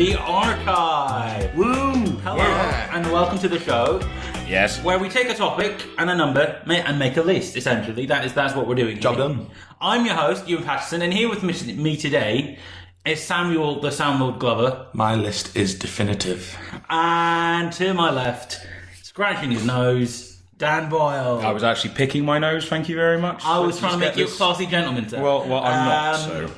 The Archive. Woo! Hello, and welcome to the show. Yes. Where we take a topic and a number and make a list, essentially. That's what we're doing. Job done. I'm your host, Ewen Patterson, and here with me today is Samuel the Sound Lord Glover. My list is definitive. And to my left, scratching his nose, Dan Boyle. I was actually picking my nose, thank you very much. I was trying to make you a classy gentleman, sir. Well, I'm not, so...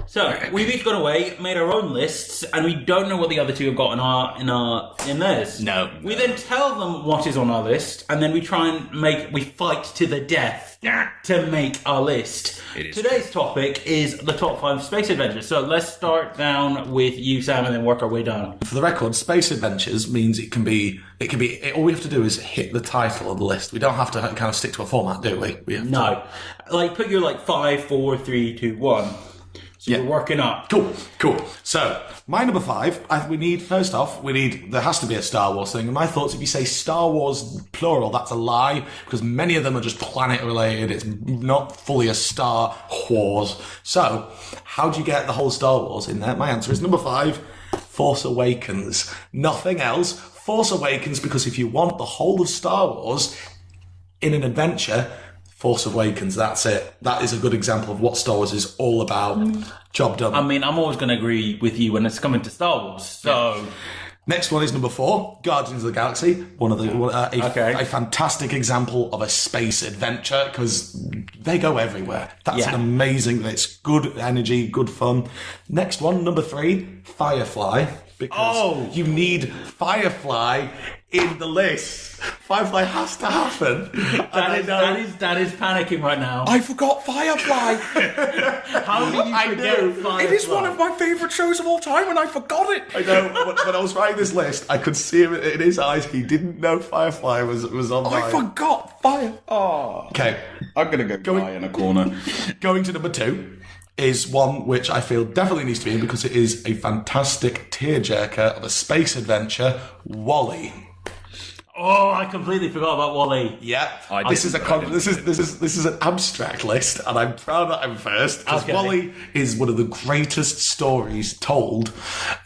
So we've each gone away, made our own lists, and we don't know what the other two have got in theirs. No. We then tell them what is on our list, and then we fight to the death to make our list. Today's topic is the top 5 space adventures. So let's start down with you, Sam, and then work our way down. For the record, space adventures means it can be. All we have to do is hit the title of the list. We don't have to kind of stick to a format, do we? No. Put your 5, 4, 3, 2, 1. So we're working up. Cool. So, my number 5, there has to be a Star Wars thing. And my thoughts, if you say Star Wars plural, that's a lie, because many of them are just planet related. It's not fully a Star Wars. So, how do you get the whole Star Wars in there? My answer is number 5, Force Awakens. Nothing else. Force Awakens, because if you want the whole of Star Wars in an adventure, Force Awakens, that's it. That is a good example of what Star Wars is all about. Job done. I mean, I'm always going to agree with you when it's coming to Star Wars. So, yeah. Next one is number 4, Guardians of the Galaxy. A fantastic example of a space adventure because they go everywhere. That's an amazing. It's good energy, good fun. Next one, number 3, Firefly, because you need Firefly in the list. Firefly has to happen. That is panicking right now. I forgot Firefly. How do you forget Firefly? It is one of my favourite shows of all time, and I forgot it. I know. When I was writing this list, I could see him in his eyes. He didn't know Firefly was on mine. I forgot Fire. Oh. Okay. I'm going to go cry in a corner. Going to number 2 is one which I feel definitely needs to be in because it is a fantastic tearjerker of a space adventure, WALL-E. Oh, I completely forgot about WALL-E. Yeah, this is an abstract list, and I'm proud that I'm first because WALL-E is one of the greatest stories told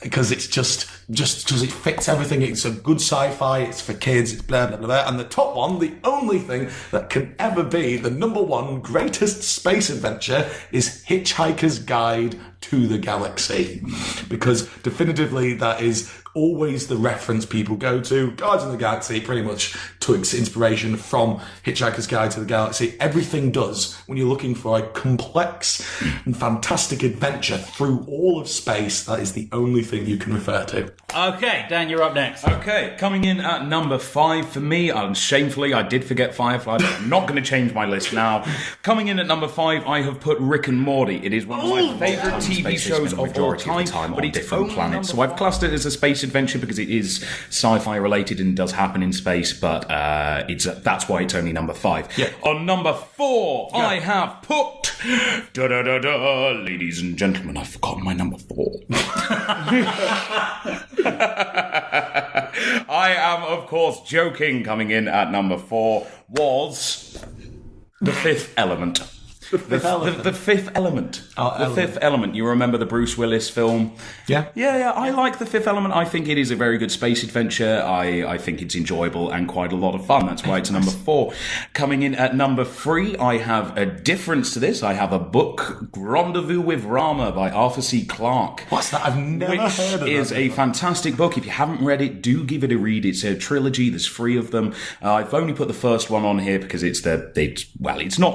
because it's just because it fits everything. It's a good sci-fi. It's for kids. It's blah blah blah. And the top one, the only thing that can ever be the number 1 greatest space adventure is Hitchhiker's Guide to the Galaxy, because definitively that is always the reference people go to. Guardians of the Galaxy pretty much took its inspiration from Hitchhiker's Guide to the Galaxy. Everything does when you're looking for a complex and fantastic adventure through all of space. That is the only thing you can refer to. Okay, Dan, you're up next. Okay, coming in at number 5 for me, shamefully I did forget Firefly, but I'm not going to change my list now. Coming in at number 5, I have put Rick and Morty. It is one of my favourite TV shows of all time, but it's different planets. So I've classed it as a space adventure because it is sci-fi related and does happen in space, but that's why it's only number 5. Yeah. On number 4, I have put ladies and gentlemen, I've forgotten my number 4. I am, of course, joking. Coming in at number 4 was The Fifth Element. The Fifth Element. The Fifth Element. You remember the Bruce Willis film? Yeah. Yeah. I like The Fifth Element. I think it is a very good space adventure. I think it's enjoyable and quite a lot of fun. That's why it's number 4. Coming in at number 3, I have a difference to this. I have a book, Rendezvous with Rama by Arthur C. Clarke. What's that? I've never heard of that. Which is a fantastic book. If you haven't read it, do give it a read. It's a trilogy. There's 3 of them. I've only put the first one on here because it's not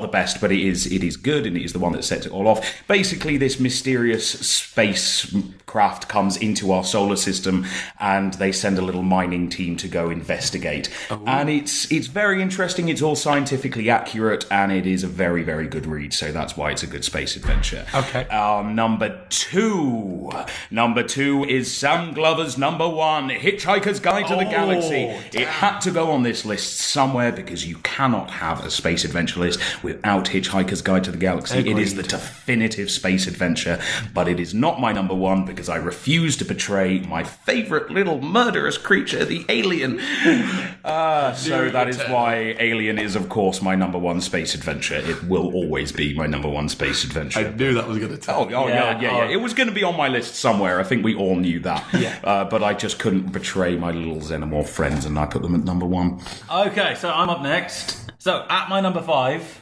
the best, but it is good, and it is the one that sets it all off. Basically, this mysterious spacecraft comes into our solar system, and they send a little mining team to go investigate. Oh. And it's very interesting. It's all scientifically accurate, and it is a very, very good read. So that's why it's a good space adventure. Okay. Number 2. Number 2 is Sam Glover's number 1, Hitchhiker's Guide to the Galaxy. It had to go on this list somewhere because you cannot have a space adventure list without Hitchhiker's Guide to the Galaxy. Agreed. It is the definitive space adventure, but it is not my number 1 because because I refuse to betray my favourite little murderous creature, the alien. So that is why Alien is, of course, my number one space adventure. It will always be my number one space adventure. I knew that was going to tell. Yeah. It was going to be on my list somewhere. I think we all knew that. Yeah. But I just couldn't betray my little xenomorph friends, and I put them at number one. Okay, so I'm up next. So at my number 5,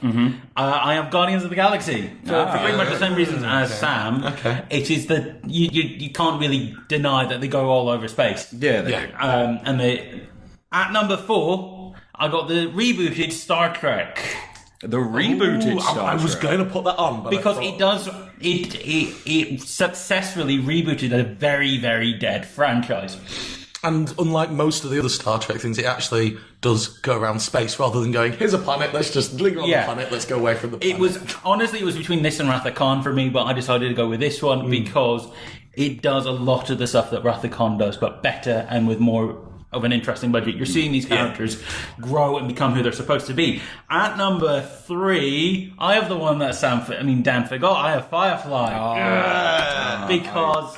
I have Guardians of the Galaxy for pretty much the same reasons as Sam. Okay. It is that you can't really deny that they go all over space. Yeah, they do. And they at number 4, I got the rebooted Star Trek. The rebooted Star Trek. I was going to put that on, but Because it successfully rebooted a very, very dead franchise. And unlike most of the other Star Trek things, it actually does go around space rather than going, here's a planet, let's just linger on the planet, let's go away from the planet. It was between this and Wrath of Khan for me, but I decided to go with this one because it does a lot of the stuff that Wrath of Khan does, but better and with more of an interesting budget. You're seeing these characters grow and become who they're supposed to be. At number 3, I have the one that Dan forgot. I have Firefly. Because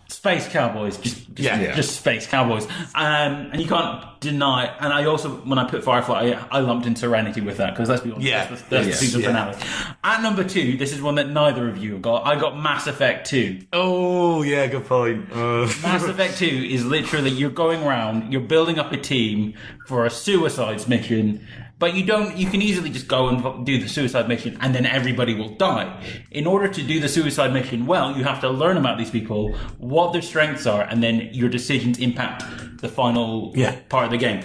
space cowboys, just space cowboys, and you can't deny. And I also, when I put Firefly, I lumped in Serenity with that because let's be honest, that's the season finale. At number 2, this is one that neither of you have got. I got Mass Effect 2. Oh yeah, good point. Mass Effect 2 is literally you're going around, you're building up a team for a suicides mission. But you can easily just go and do the suicide mission and then everybody will die. In order to do the suicide mission well, you have to learn about these people, what their strengths are, and then your decisions impact the final part of the game.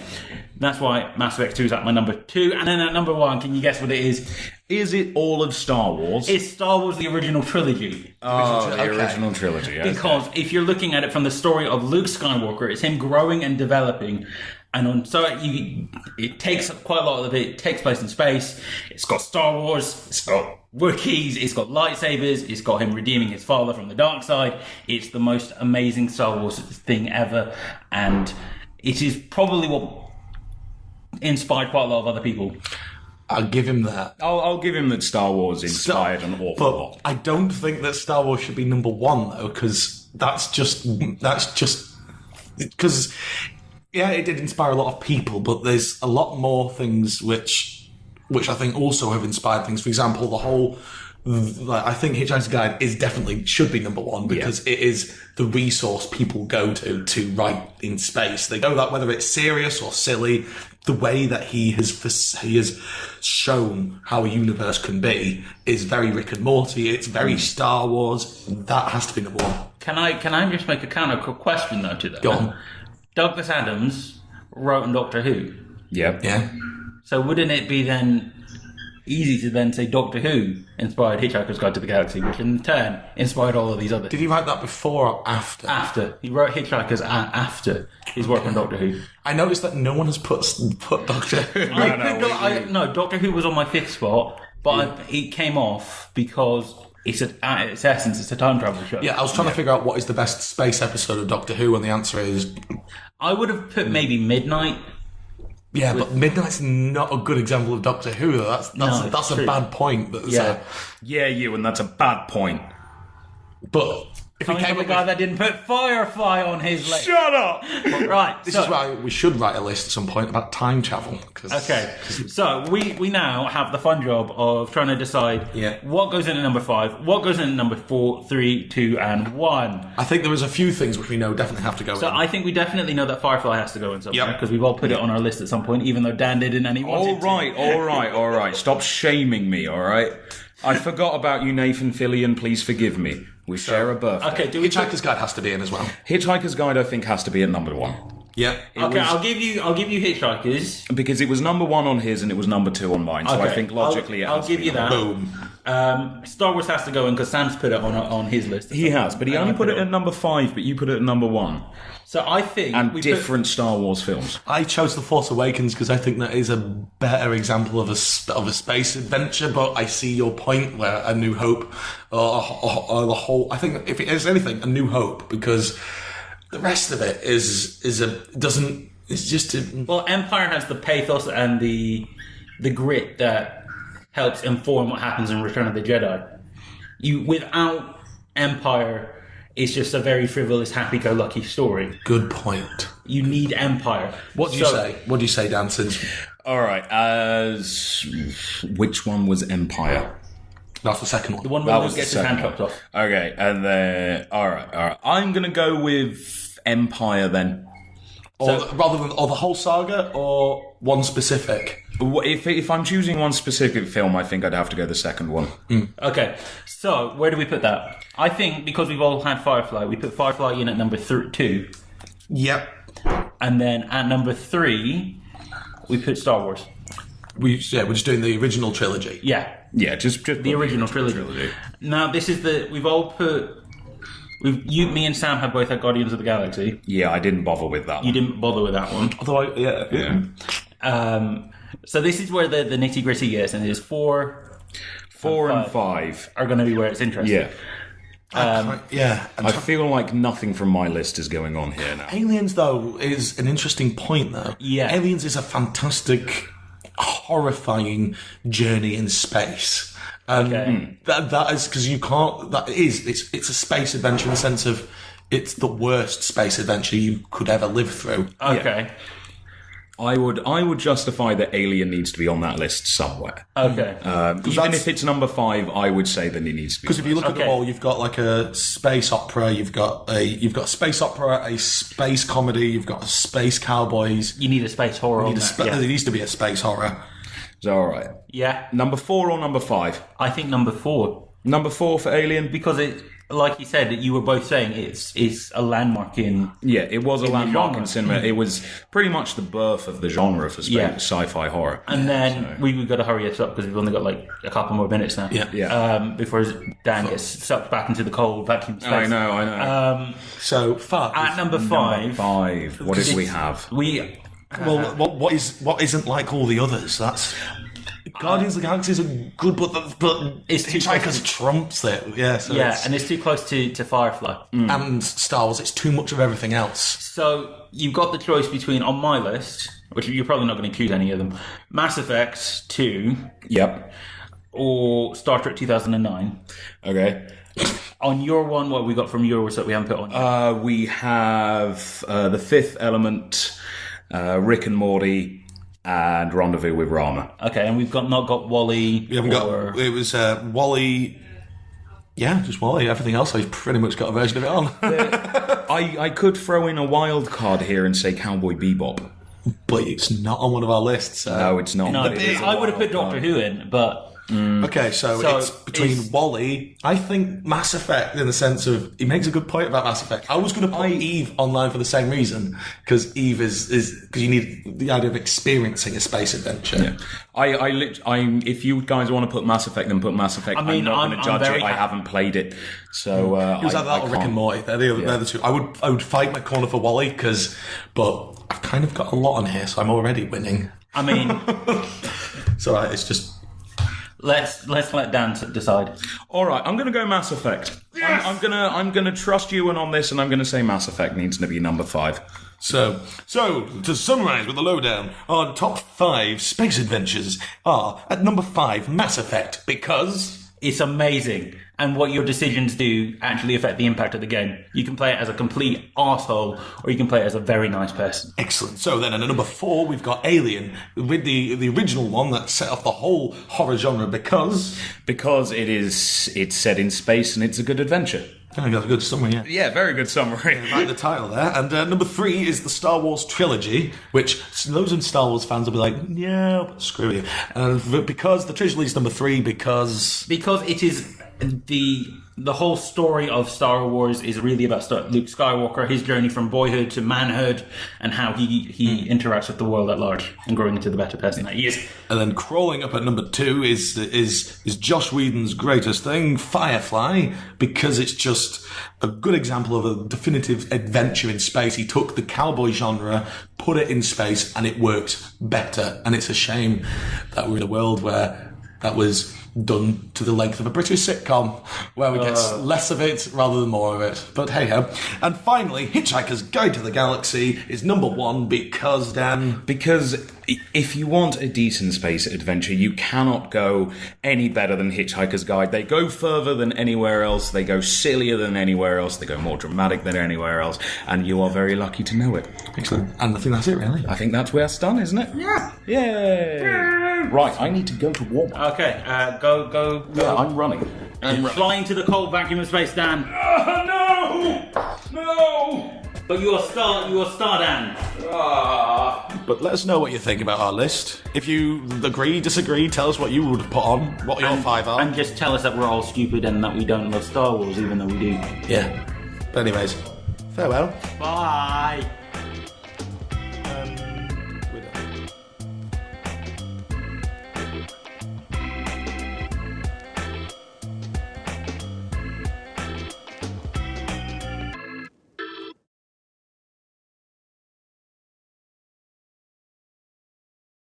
That's why Mass Effect 2 is at my number 2. And then at number 1, can you guess what it is? Is it all of Star Wars? It's Star Wars, the original trilogy. Original trilogy. Okay. Because if you're looking at it from the story of Luke Skywalker, it's him growing and developing. And it takes quite a lot of it. It takes place in space. It's got Star Wars. It's got Wookiees. It's got lightsabers. It's got him redeeming his father from the dark side. It's the most amazing Star Wars thing ever. And it is probably what inspired quite a lot of other people. I'll give him that. I'll give him that Star Wars inspired an awful lot. I don't think that Star Wars should be number 1 though, because that's just because. Yeah, it did inspire a lot of people, but there's a lot more things which I think also have inspired things. For example, the whole, I think Hitchhiker's Guide should be number 1 because it is the resource people go to write in space. They go that whether it's serious or silly, the way that he has shown how a universe can be is very Rick and Morty. It's very Star Wars. That has to be number 1. Can I just make a counter question though to that? Go on. Douglas Adams wrote on Doctor Who. Yeah. So wouldn't it be then easy to then say Doctor Who inspired Hitchhiker's Guide to the Galaxy, which in turn inspired all of these others? Did he write that before or after? After. He wrote Hitchhiker's after his work on Doctor Who. I noticed that no one has put Doctor Who. No, Doctor Who was on my 5th spot, but it came off because at its essence, it's a time travel show. Yeah, I was trying to figure out what is the best space episode of Doctor Who, and the answer is... I would have put maybe Midnight. Yeah, but Midnight's not a good example of Doctor Who, though. That's a bad point. Ewan, that's a bad point. But... If Coming from a guy that didn't put Firefly on his list. Shut up! Right. This is why we should write a list at some point about time travel. Okay. So we now have the fun job of trying to decide what goes in at number 5, what goes in at number 4, 3, 2, and 1. I think there is a few things which we know definitely have to go in. So I think we definitely know that Firefly has to go in somewhere because we've all put it on our list at some point, even though Dan didn't and he wanted to. All right. Stop shaming me, all right? I forgot about you, Nathan Fillion. Please forgive me. We share a birthday. Okay, Hitchhiker's Guide has to be in as well. Hitchhiker's Guide, I think, has to be at number 1. Yeah. I'll give you Hitchhikers because it was number 1 on his and it was number 2 on mine. So I think logically, I'll give you that. Boom. Star Wars has to go in because Sam's put it on his list. He has, but he only put it at number 5. But you put it at number 1. So I think different Star Wars films. I chose The Force Awakens because I think that is a better example of a space adventure. But I see your point where A New Hope or the whole. I think if it is anything, A New Hope, because the rest of it doesn't. It's just well, Empire has the pathos and the grit that helps inform what happens in Return of the Jedi. Without Empire, it's just a very frivolous, happy-go-lucky story. Good point. You need Empire. What do you say? What do you say, Dan? Since All right. Which one was Empire? that's the second one. The one where Luke gets his hand chopped off. Okay, and then all right. I'm gonna go with Empire then. Rather than the whole saga, or one specific. If I'm choosing one specific film, I think I'd have to go the second one. Okay, so where do we put that? I think because we've all had Firefly, we put Firefly in at number 2. Yep. And then at number 3, we put Star Wars. We're just doing the original trilogy. Yeah, Just the original trilogy. Now, this is we've all put... me and Sam have both had Guardians of the Galaxy. Yeah, I didn't bother with that. You didn't bother with that one. Although, So this is where the nitty gritty is, and it is 4 and 5 are going to be where it's interesting. Yeah. I feel like nothing from my list is going on here now. Aliens, though, is an interesting point, though. Yeah. Aliens is a fantastic, horrifying journey in space. And that is because you can't. It's a space adventure in the sense of it's the worst space adventure you could ever live through. Okay. Yeah. I would justify that Alien needs to be on that list somewhere. Okay. Even if it's number 5, I would say that it needs to be. Because if you look at them all, you've got like a space opera, you've got a space opera, a space comedy, you've got space cowboys. You need a space horror. There needs to be a space horror. Is that all right? Yeah. Number 4 or number 5? I think number 4. Number 4 for Alien? Because it, like you said, you were both saying it's a landmark in... Yeah, it was a landmark in cinema. Mm-hmm. It was pretty much the birth of the genre for sci-fi horror. And then we've got to hurry us up because we've only got like a couple more minutes now. Yeah. Before Dan gets sucked back into the cold vacuum space. I know. So 5. At number 5... What did we have? What isn't like all the others? That's Guardians of the Galaxy is a good, but it's too Hitchhiker's trumps it. Yeah, so and it's too close to Firefly. And Star Wars, it's too much of everything else. So you've got the choice between, on my list, which you're probably not going to choose any of them, Mass Effect 2. Yep. Or Star Trek 2009. Okay. On your one, what have we got from yours that we haven't put on? We have The Fifth Element, Rick and Morty, and Rendezvous with Rama. Okay, and we've not got Wall-E. We haven't got. It was Wall-E. Yeah, just Wall-E. Everything else, I've pretty much got a version of it on. I could throw in a wild card here and say Cowboy Bebop, but it's not on one of our lists. No, it's not. No, I would have put Doctor Who in, but. Okay, so it's between Wall-E. I think Mass Effect, in the sense of he makes a good point about Mass Effect. I was going to put Eve online for the same reason, because Eve is because you need the idea of experiencing a space adventure. Yeah. If you guys want to put Mass Effect, then put Mass Effect. I'm not going to judge it. I haven't played it, so it was like that or Rick and Morty. They're the two. I would fight my corner for Wall-E but I've kind of got a lot on here, so I'm already winning. I mean, it's alright. It's just. Let's let Dan decide. All right, I'm going to go Mass Effect. Yes! I'm gonna trust Ewan on this, and I'm going to say Mass Effect needs to be number 5. So to summarise with the lowdown, our top 5 space adventures are at number 5, Mass Effect, because it's amazing, and what your decisions do actually affect the impact of the game. You can play it as a complete arsehole, or you can play it as a very nice person. Excellent. So then at number 4, we've got Alien, with the original one that set off the whole horror genre because it's set in space and it's a good adventure. I think that's a good summary, yeah. Yeah, very good summary. I like the title there. And number 3 is the Star Wars trilogy, which loads of Star Wars fans will be like, yeah, but screw you. And because the trilogy is number 3, because it is the whole story of Star Wars is really about Luke Skywalker, his journey from boyhood to manhood, and how he interacts with the world at large and growing into the better person that he is. And then crawling up at number 2 is Joss Whedon's greatest thing, Firefly, because it's just a good example of a definitive adventure in space. He took the cowboy genre, put it in space, and it works better. And it's a shame that we're in a world where that was done to the length of a British sitcom, where we get less of it rather than more of it. But hey-ho. And finally, Hitchhiker's Guide to the Galaxy is number 1 because, Dan... Because if you want a decent space adventure, you cannot go any better than Hitchhiker's Guide. They go further than anywhere else, they go sillier than anywhere else, they go more dramatic than anywhere else, and you are very lucky to know it. Excellent. And I think that's it, really. I think that's where it's done, isn't it? Yeah. Yay! Right, I need to go to warm up. Okay, go. Yeah, I'm running. Flying to the cold vacuum of space, Dan. No! But you are star, Dan. But let us know what you think about our list. If you agree, disagree, tell us what you would put on, what your 5 are. And just tell us that we're all stupid and that we don't love Star Wars, even though we do. Yeah. But anyways, farewell. Bye.